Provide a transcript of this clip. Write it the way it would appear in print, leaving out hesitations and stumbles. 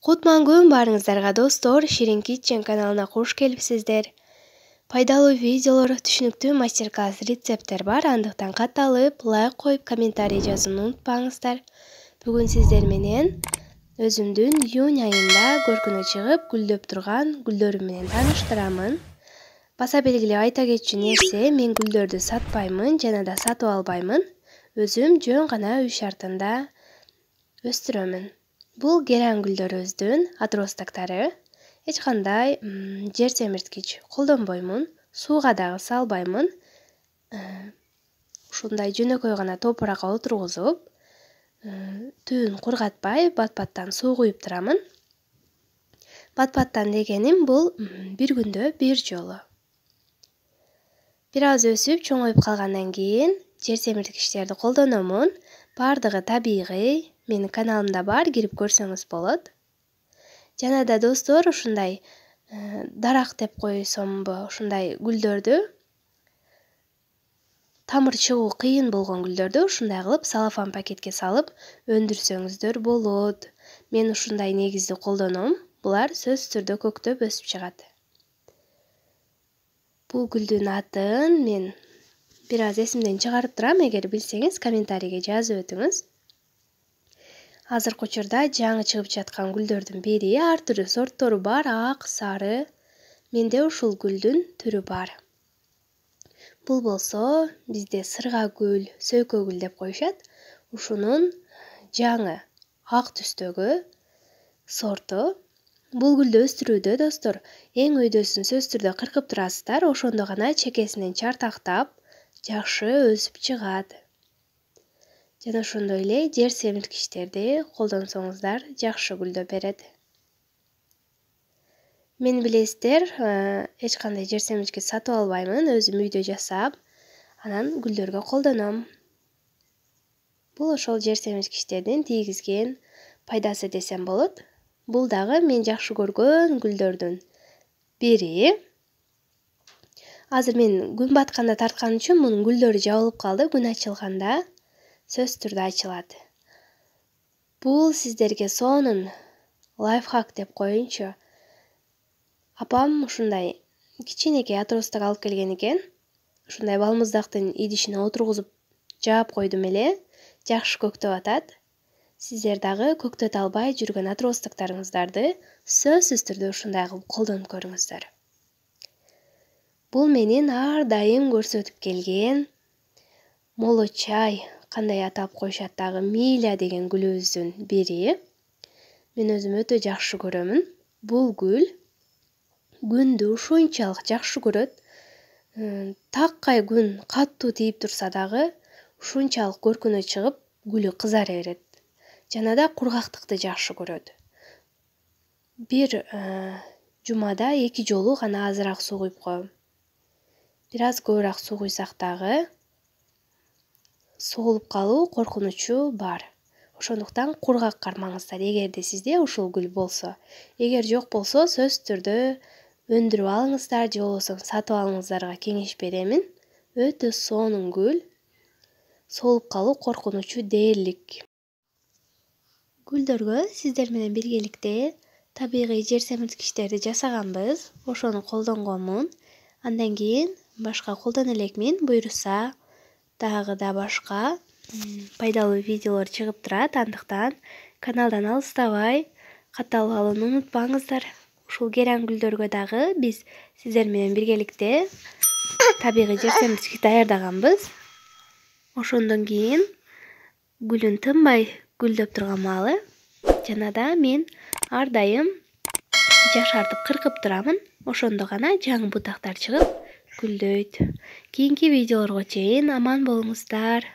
Кутман күн барыңыздарга достор, Ширин Kitchen каналына кош келипсиздер. Пайдалуу видеолор, түшүнүктүү мастер-класс рецепттер бар, андыктан катталып, лайк коюп, комментарий жазууну унутпаңыздар. Бүгүн сиздер менен өзүмдүн июнь айында көркүнө чыгып, гүлдөп турган гүлдөрүм менен тааныштырамын. Баса белгилеп айта кетчү нерсе, мен гүлдөрдү сатпаймын жана да сатып албаймын. Өзүм жөн гана үй шартында өстүрөмүн. Бул геран гүлдөрүбүздүн отростоктору. Эч кандай жер семирткич колдонбоймун, сууга дагы салбаймын. Ушундай жөнөкөй гана топуракка отургузуп, түбүн кургатпай, бат-баттан суу куюп турамын. Бат-баттан дегеним бул бир күндө бир жолу. Бир аз өсүп, чоңоюп калгандан кийин жер семирткичтерди колдономун. Бардыгы табигый. Менин каналымда бар, кирип көрсөңүз болот. Жана да достор, ушундай дарак деп койсомбу, ушундай гүлдөрдү, тамыр чыгуу кыйын болгон гүлдөрдү ушундай кылып салофан пакетке салып өндүрсөңүздөр болот. Мен ушундай негизди колдоном. Булар сөзсүз түрдө көктөп өсүп чыгат. Бул гүлдүн атын мен бир аз эсимден чыгарып турам. Эгер билсеңиз, комментарийге жазып өтүңүз. Азыркы учурда жаңы чыгып жаткан гүлдөрдүн бири, ар түрдүү сорттору бар, ак, сары. Менде ушул гүлдүн түрү бар. Бул болсо бизде сырга гүл, сөйкө гүл деп коюшат. Ушунун жаңы ак түстөгү сорту. Бул гүлдү өстүрүүдө достор, эң өйдөсүн сөзсүз түрдө кыркып турасыздар, ошондо гана чекесинен чартактап, жакшы өсүп чыгат. Жана ошондой эле жер семирткичтерди колдонсоңуздар жакшы гүлдөө берет. Мен билесиздер, эч кандай жер семирткич сатып албаймын, өзүм үйдө жасап, анан гүлдөргө колдоном. Бул ошол жер семирткичтердин тийгизген пайдасы десем болот. Бул дагы мен жакшы көргөн гүлдөрдүн бири. Азыр мен күн батканда тарткан үчүн мунун гүлдөрү жабылып калды, күн ачылганда сөзсүз түрдө ачылат. Бул сиздерге сонун лайфхак деп коеюнчу. Апам ушундай кичинекей отросток алып келген экен. Ушундай балмуздактын идишине отургузуп жаап койдум эле, жакшы көктөп атат. Сиздер дагы көктөтө албай жүргөн отростокторуңуздарды сөзсүз түрдө ушундай кылып колдонуп көрүңүздөр. Бул менин ар дайым көрсөтүп келген молочай, кандай атап коюшат дагы, миля деген гүлүбүздүн бири. Мен өзүм өтө жакшы көрөмүн. Бул гүл күндү ушунчалык жакшы көрөт. Таккай күн катуу тийип турса дагы ушунчалык көркүнө чыгып, гүлү кызара берет. Жана да кургактыкты жакшы көрөт. Бир жумада 2 жолу гана азыраак суу куюп коем. Бир аз көбүрөөк суу куйсак дагы соолуп калуу коркунучу бар. Ошондуктан кургак кармаңыздар, эгерде сизде ушул гүл болсо. Эгер жок болсо, сөзсүз түрдө өндүрүп алыңыздар, же болбосо сатып алыңыздарга кеңеш беремин. Өтө сонун гүл. Соолуп калуу коркунучу дээрлик. Гүлдөргө сиздер менен биргеликте табигый жер семирткичтерди жасаганбыз. Ошону колдонгонмун. Андан кийин башка колдоно элекмин, буюрса дагы да башка пайдалуу видеолор чыгып турат. Андыктан каналдан алыстабай катталып алууну унутпаңыздар. Ушул геран гүлдөргө дагы биз сиздер менен биргеликте табигый жер семирткич даярдаганбыз. Ошондон кийин гүлүн тынбай гүлдөп турган маалы жана да мен ар дайым жашартып кыркып турамын. Ошондо гана жаңы бутактар чыгып гүлдөйт. Кийинки видеолорго чейин аман болуңуздар.